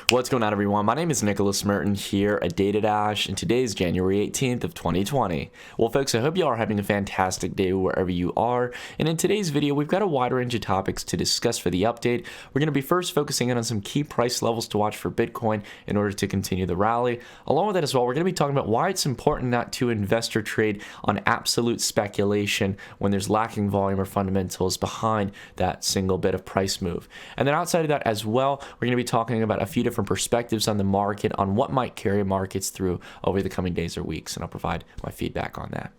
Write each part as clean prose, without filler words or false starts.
What's going on, everyone? My name is Nicholas Merton here at DataDash, and today is January 18th of 2020. Well, folks, I hope you all are having a fantastic day wherever you are. And in today's video, we've got a wide range of topics to discuss for the update. We're going to be first focusing in on some key price levels to watch for Bitcoin in order to continue the rally. Along with that as well, we're going to be talking about why it's important not to invest or trade on absolute speculation when there's lacking volume or fundamentals behind that single bit of price move. And then outside of that as well, we're going to be talking about a few different perspectives on the market, on what might carry markets through over the coming days or weeks, and I'll provide my feedback on that.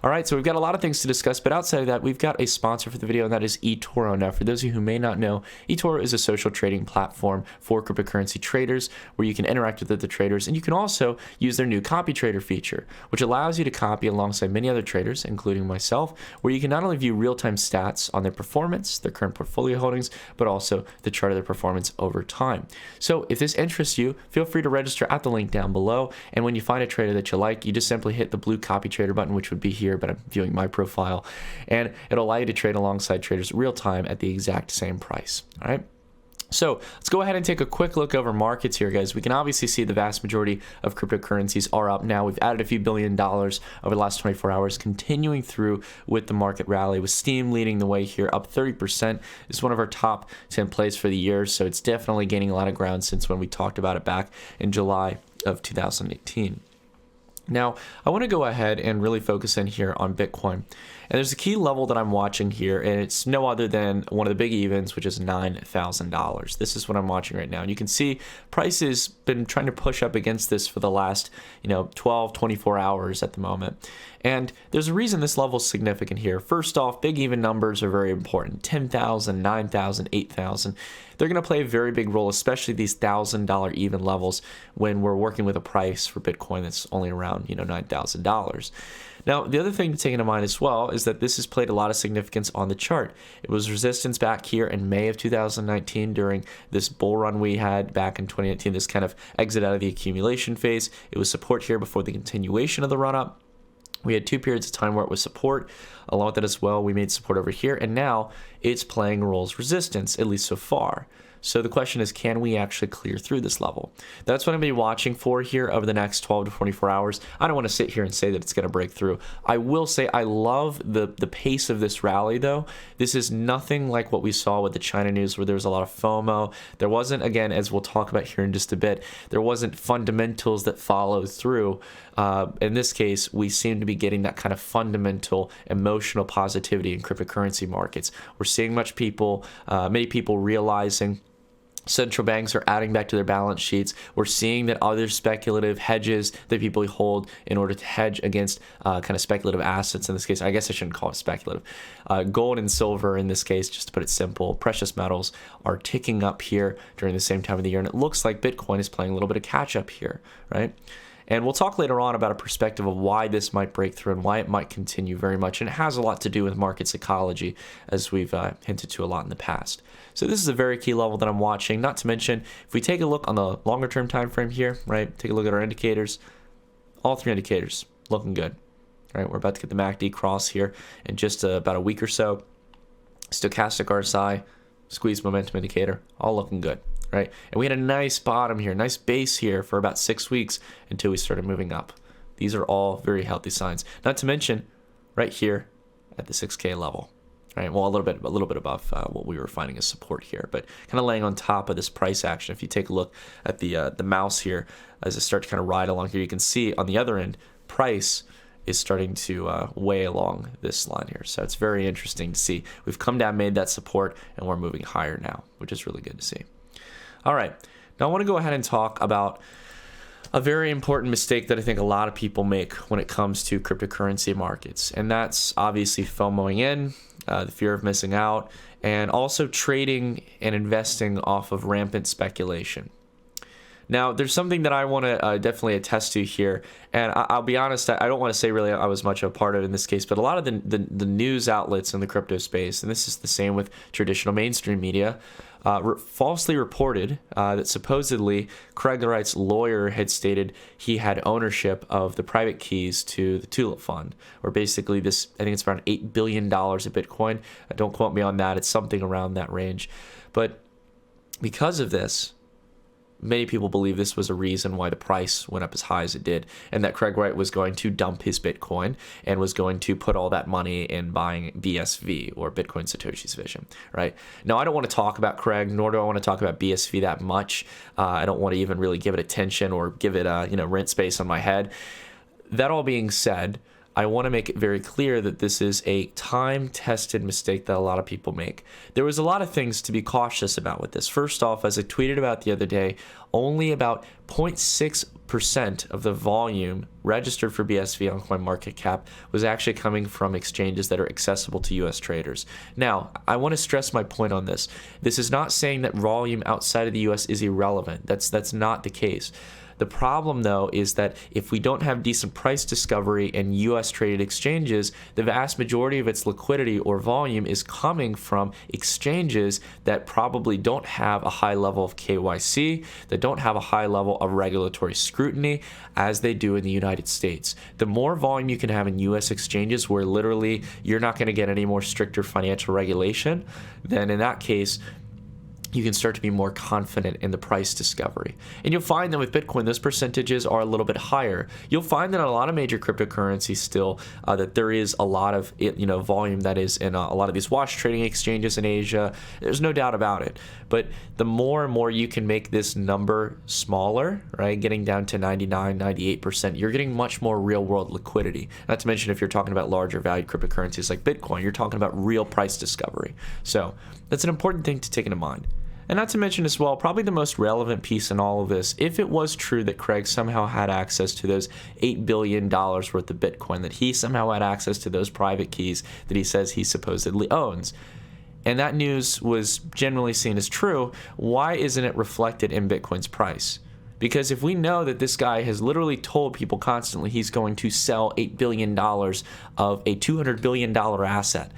All right, so we've got a lot of things to discuss, but outside of that, we've got a sponsor for the video, and that is eToro. Now, for those of you who may not know, eToro is a social trading platform for cryptocurrency traders where you can interact with the traders, and you can also use their new copy trader feature, which allows you to copy alongside many other traders, including myself, where you can not only view real-time stats on their performance, their current portfolio holdings, but also the chart of their performance over time. So if this interests you, feel free to register at the link down below. And when you find a trader that you like, you just simply hit the blue copy trader button, which would be here, but I'm viewing my profile. And it'll allow you to trade alongside traders real time at the exact same price. All right. So let's go ahead and take a quick look over markets here, guys. We can obviously see the vast majority of cryptocurrencies are up now. We've added a few $1 billion over the last 24 hours, continuing through with the market rally, with Steem leading the way here, up 30%. It's one of our top 10 plays for the year, so it's definitely gaining a lot of ground since when we talked about it back in July of 2018. Now, I want to go ahead and really focus in here on Bitcoin. And there's a key level that I'm watching here, and it's no other than one of the big evens, which is $9,000. This is what I'm watching right now. And you can see price has been trying to push up against this for the last, 12, 24 hours at the moment. And there's a reason this level is significant here. First off, big even numbers are very important. 10,000, 9,000, 8,000. They're going to play a very big role, especially these $1,000 even levels when we're working with a price for Bitcoin that's only around, $9,000. Now, the other thing to take into mind as well is that this has played a lot of significance on the chart. It was resistance back here in May of 2019 during this bull run we had back in 2018, this kind of exit out of the accumulation phase. It was support here before the continuation of the run up. We had 2 periods of time where it was support. Along with that as well, we made support over here, and now it's playing role as resistance, at least so far. So the question is, can we actually clear through this level? That's what I'm going to be watching for here over the next 12 to 24 hours. I don't want to sit here and say that it's going to break through. I will say I love the pace of this rally, though. This is nothing like what we saw with the China news where there was a lot of FOMO. There wasn't, again, as we'll talk about here in just a bit, there wasn't fundamentals that followed through. In this case, we seem to be getting that kind of fundamental emotional positivity in cryptocurrency markets. We're seeing many people realizing central banks are adding back to their balance sheets. We're seeing that other speculative hedges that people hold in order to hedge against kind of speculative assets. In this case, I guess I shouldn't call it speculative. Gold and silver, in this case, just to put it simple, precious metals are ticking up here during the same time of the year. And it looks like Bitcoin is playing a little bit of catch up here, right? And we'll talk later on about a perspective of why this might break through and why it might continue very much. And it has a lot to do with market psychology, as we've hinted to a lot in the past. So this is a very key level that I'm watching. Not to mention, if we take a look on the longer term time frame here, right? Take a look at our indicators. All 3 indicators looking good. All right, we're about to get the MACD cross here in just about a week or so. Stochastic RSI, squeeze momentum indicator, all looking good. Right? And we had a nice bottom here, nice base here for about 6 weeks until we started moving up. These are all very healthy signs. Not to mention, right here at the 6K level, right? Well, a little bit above what we were finding as support here, but kind of laying on top of this price action. If you take a look at the mouse here, as it starts to kind of ride along here, you can see on the other end, price is starting to weigh along this line here. So it's very interesting to see. We've come down, made that support, and we're moving higher now, which is really good to see. All right, now I want to go ahead and talk about a very important mistake that I think a lot of people make when it comes to cryptocurrency markets, and that's obviously FOMOing in, the fear of missing out, and also trading and investing off of rampant speculation. Now, there's something that I want to definitely attest to here, and I'll be honest, I don't want to say really I was much a part of it in this case, but a lot of the news outlets in the crypto space, and this is the same with traditional mainstream media, falsely reported that supposedly Craig Wright's lawyer had stated he had ownership of the private keys to the Tulip Fund, or basically this, I think it's around $8 billion of Bitcoin. Don't quote me on that. It's something around that range. But because of this, many people believe this was a reason why the price went up as high as it did, and that Craig Wright was going to dump his Bitcoin and was going to put all that money in buying BSV, or Bitcoin Satoshi's vision, right? Now, I don't want to talk about Craig, nor do I want to talk about BSV that much. I don't want to even really give it attention or give it rent space on my head. That all being said, I want to make it very clear that this is a time-tested mistake that a lot of people make. There was a lot of things to be cautious about with this. First off, as I tweeted about the other day, only about 0.6% of the volume registered for BSV on CoinMarketCap was actually coming from exchanges that are accessible to US traders. Now, I want to stress my point on this. This is not saying that volume outside of the US is irrelevant. That's not the case. The problem, though, is that if we don't have decent price discovery in US traded exchanges, the vast majority of its liquidity or volume is coming from exchanges that probably don't have a high level of KYC, that don't have a high level of regulatory scrutiny as they do in the United States. The more volume you can have in US exchanges where literally you're not going to get any more stricter financial regulation, then in that case, you can start to be more confident in the price discovery. And you'll find that with Bitcoin, those percentages are a little bit higher. You'll find that in a lot of major cryptocurrencies still that there is a lot of volume that is in a lot of these wash trading exchanges in Asia. There's no doubt about it. But the more and more you can make this number smaller, right, getting down to 99, 98%, you're getting much more real world liquidity. Not to mention if you're talking about larger valued cryptocurrencies like Bitcoin, you're talking about real price discovery. So that's an important thing to take into mind. And not to mention as well, probably the most relevant piece in all of this, if it was true that Craig somehow had access to those $8 billion worth of Bitcoin, that he somehow had access to those private keys that he says he supposedly owns, and that news was generally seen as true, why isn't it reflected in Bitcoin's price? Because if we know that this guy has literally told people constantly he's going to sell $8 billion of a $200 billion asset,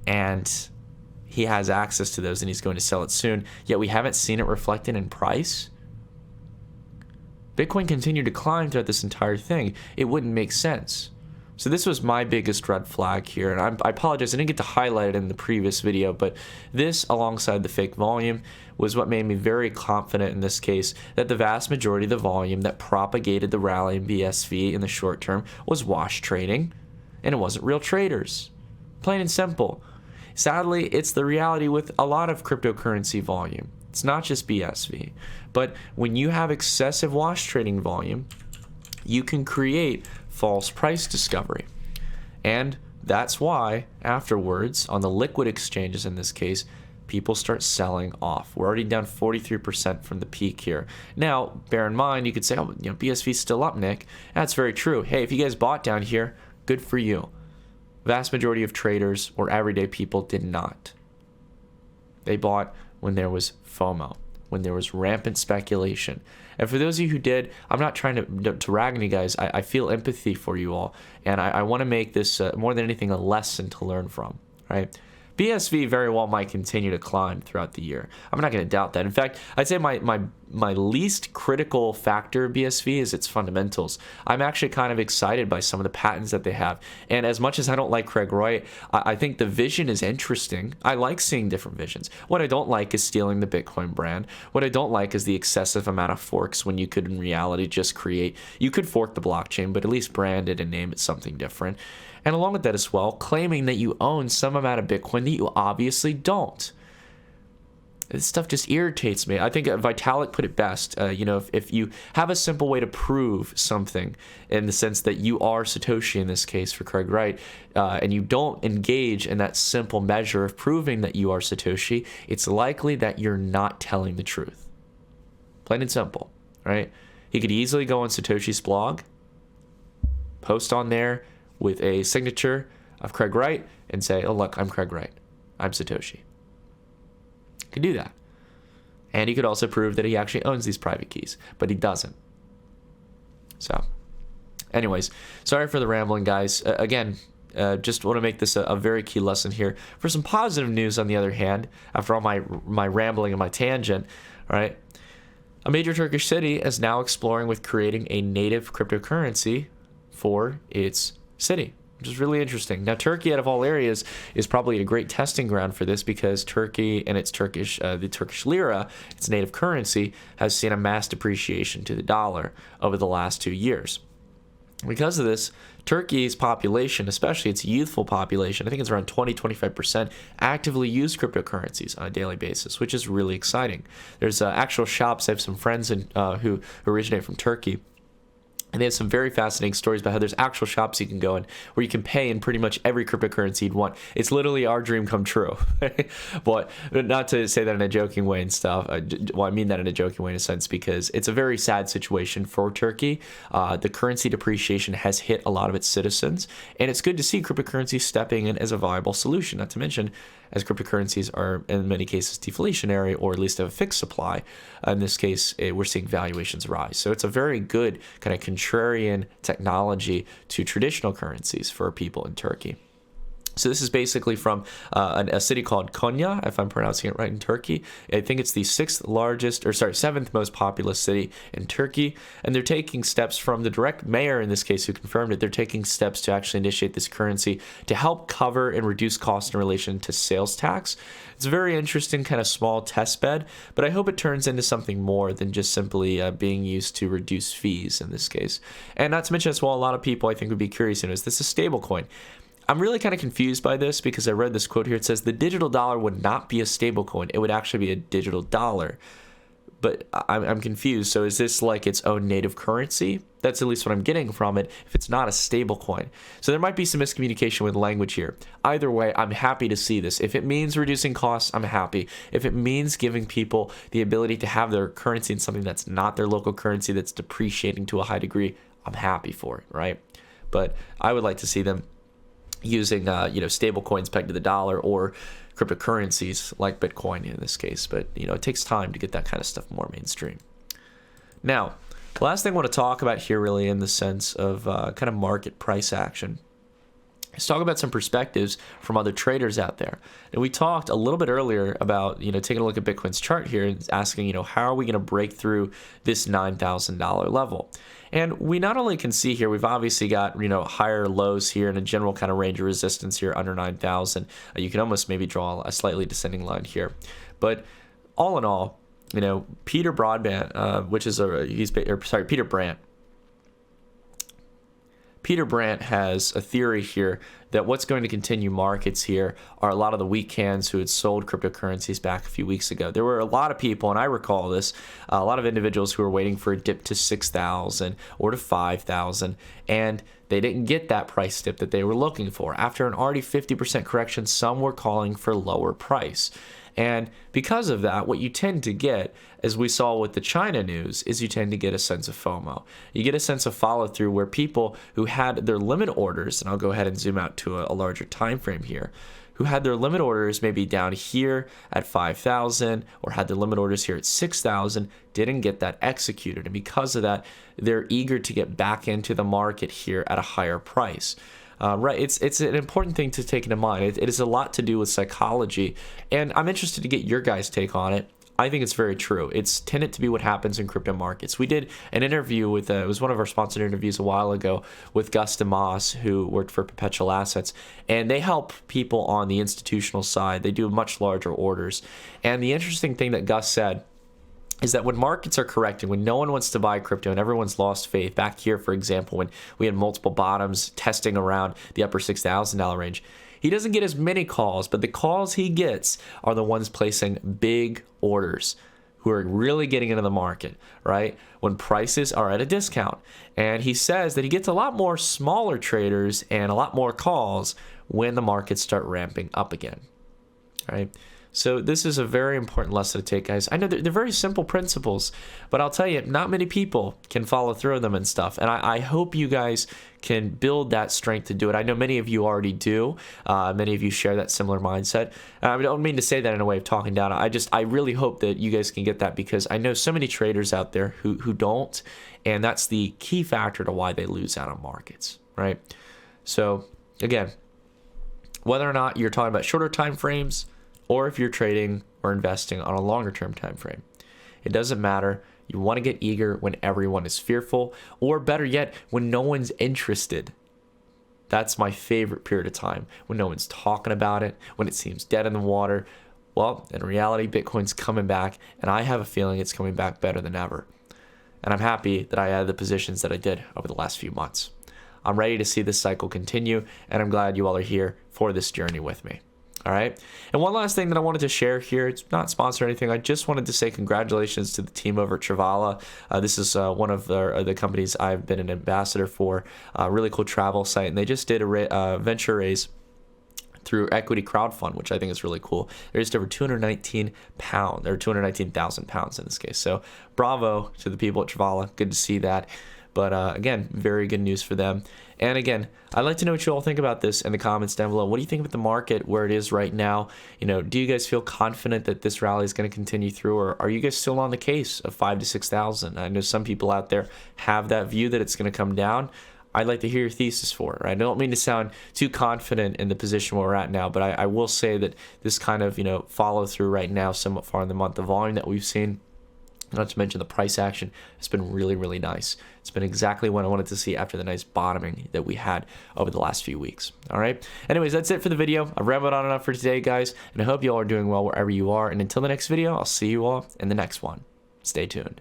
and he has access to those and he's going to sell it soon, yet we haven't seen it reflected in price. Bitcoin continued to climb throughout this entire thing. It wouldn't make sense. So this was my biggest red flag here, and I apologize, I didn't get to highlight it in the previous video, but this, alongside the fake volume, was what made me very confident in this case that the vast majority of the volume that propagated the rally in BSV in the short term was wash trading, and it wasn't real traders. Plain and simple. Sadly, it's the reality with a lot of cryptocurrency volume. It's not just BSV. But when you have excessive wash trading volume, you can create false price discovery. And that's why afterwards, on the liquid exchanges in this case, people start selling off. We're already down 43% from the peak here. Now, bear in mind, you could say, oh, BSV's still up, Nick. That's very true. Hey, if you guys bought down here, good for you. Vast majority of traders or everyday people did not. They bought when there was FOMO, when there was rampant speculation. And for those of you who did, I'm not trying to rag on you guys. I feel empathy for you all. And I want to make this, more than anything, a lesson to learn from, right? BSV very well might continue to climb throughout the year. I'm not going to doubt that. In fact, I'd say my least critical factor of BSV is its fundamentals. I'm actually kind of excited by some of the patents that they have. And as much as I don't like Craig Wright, I think the vision is interesting. I like seeing different visions. What I don't like is stealing the Bitcoin brand. What I don't like is the excessive amount of forks when you could in reality just you could fork the blockchain, but at least brand it and name it something different. And along with that as well, claiming that you own some amount of Bitcoin that you obviously don't. This stuff just irritates me. I think Vitalik put it best. If you have a simple way to prove something, in the sense that you are Satoshi in this case for Craig Wright, and you don't engage in that simple measure of proving that you are Satoshi, it's likely that you're not telling the truth. Plain and simple, right? He could easily go on Satoshi's blog, post on there with a signature of Craig Wright and say, oh, look, I'm Craig Wright. I'm Satoshi. He could do that. And he could also prove that he actually owns these private keys, but he doesn't. So, anyways, sorry for the rambling, guys. Again, just want to make this a very key lesson here. For some positive news, on the other hand, after all my rambling and my tangent, right? A major Turkish city is now exploring with creating a native cryptocurrency for its city. which is really interesting. Now, Turkey, out of all areas, is probably a great testing ground for this because Turkey and its the Turkish lira, its native currency, has seen a mass depreciation to the dollar over the last 2 years. Because of this, Turkey's population, especially its youthful population, I think it's around 20-25%, actively use cryptocurrencies on a daily basis, which is really exciting. There's actual shops. I have some friends who originate from Turkey, and they have some very fascinating stories about how there's actual shops you can go in where you can pay in pretty much every cryptocurrency you'd want. It's literally our dream come true. But not to say that in a joking way and stuff. Well, I mean that in a joking way in a sense because it's a very sad situation for Turkey. The currency depreciation has hit a lot of its citizens, and it's good to see cryptocurrencies stepping in as a viable solution. Not to mention, as cryptocurrencies are in many cases deflationary or at least have a fixed supply. In this case, we're seeing valuations rise. So it's a very good kind of contrarian technology to traditional currencies for people in Turkey. So this is basically from a city called Konya, if I'm pronouncing it right, in Turkey. I think it's the seventh most populous city in Turkey. And they're taking steps from the direct mayor, in this case, who confirmed it. They're taking steps to actually initiate this currency to help cover and reduce costs in relation to sales tax. It's a very interesting kind of small test bed, but I hope it turns into something more than just simply being used to reduce fees in this case. And not to mention as well, a lot of people I think would be curious, is this a stable coin? I'm really kind of confused by this because I read this quote here. It says the digital dollar would not be a stable coin. It would actually be a digital dollar. But I'm confused. So is this like its own native currency? That's at least what I'm getting from it if it's not a stable coin. So there might be some miscommunication with language here. Either way, I'm happy to see this. If it means reducing costs, I'm happy. If it means giving people the ability to have their currency in something that's not their local currency that's depreciating to a high degree, I'm happy for it, right? But I would like to see them using stable coins pegged to the dollar or cryptocurrencies like Bitcoin in this case. But it takes time to get that kind of stuff more mainstream. Now, the last thing I want to talk about here really in the sense of kind of market price action. Let's talk about some perspectives from other traders out there. And we talked a little bit earlier about, taking a look at Bitcoin's chart here and asking, how are we going to break through this $9,000 level? And we not only can see here, we've obviously got, higher lows here and a general kind of range of resistance here under 9,000. You can almost maybe draw a slightly descending line here. But all in all, Peter Broadbent, Peter Brandt. Peter Brandt has a theory here that what's going to continue markets here are a lot of the weak hands who had sold cryptocurrencies back a few weeks ago. There were a lot of people, and I recall this, a lot of individuals who were waiting for a dip to 6,000 or to 5,000, and they didn't get that price dip that they were looking for. After an already 50% correction, some were calling for lower price. And because of that, what you tend to get, as we saw with the China news, is you tend to get a sense of FOMO. You get a sense of follow through where people who had their limit orders, and I'll go ahead and zoom out to a larger time frame here, who had their limit orders maybe down here at 5,000 or had their limit orders here at 6,000, didn't get that executed. And because of that, they're eager to get back into the market here at a higher price. Right, it's an important thing to take into mind. It is a lot to do with psychology, and I'm interested to get your guys' take on it. I think it's very true. It's tended to be what happens in crypto markets. We did an interview with, it was one of our sponsored interviews a while ago with Gus DeMoss, who worked for Perpetual Assets, and they help people on the institutional side. They do much larger orders. And the interesting thing that Gus said is that when markets are correcting, when no one wants to buy crypto and everyone's lost faith, back here, for example, when we had multiple bottoms testing around the upper $6,000 range, he doesn't get as many calls, but the calls he gets are the ones placing big orders who are really getting into the market, right? When prices are at a discount. And he says that he gets a lot more smaller traders and a lot more calls when the markets start ramping up again, right? So this is a very important lesson to take, guys. I know they're very simple principles, but I'll tell you, not many people can follow through them and stuff. And I hope you guys can build that strength to do it. I know many of you already do. Many of you share that similar mindset. I don't mean to say that in a way of talking down. I really hope that you guys can get that, because I know so many traders out there who don't, and that's the key factor to why they lose out on markets, right? So again, whether or not you're talking about shorter time frames, or if you're trading or investing on a longer term time frame, it doesn't matter. You want to get eager when everyone is fearful, or better yet, when no one's interested. That's my favorite period of time, when no one's talking about it, when it seems dead in the water. Well, in reality, Bitcoin's coming back, and I have a feeling it's coming back better than ever. And I'm happy that I had the positions that I did over the last few months. I'm ready to see this cycle continue, and I'm glad you all are here for this journey with me. All right. And one last thing that I wanted to share here, it's not sponsored or anything. I just wanted to say congratulations to the team over at Travala. This is one of the companies I've been an ambassador for, a really cool travel site. And they just did a venture raise through equity crowdfund, which I think is really cool. They raised over 219 pounds, or 219,000 pounds in this case. So bravo to the people at Travala. Good to see that. But again, very good news for them. And again, I'd like to know what you all think about this in the comments down below. What do you think about the market, where it is right now? You know, do you guys feel confident that this rally is going to continue through, or are you guys still on the case of 5,000 to 6,000? I know some people out there have that view that it's going to come down. I'd like to hear your thesis for it. Right? I don't mean to sound too confident in the position where we're at now, but I will say that this kind of, follow through right now, somewhat far in the month, the volume that we've seen, not to mention the price action, has been really, really nice. It's been exactly what I wanted to see after the nice bottoming that we had over the last few weeks. All right. Anyways, that's it for the video. I've rambled on enough for today, guys, and I hope you all are doing well wherever you are. And until the next video, I'll see you all in the next one. Stay tuned.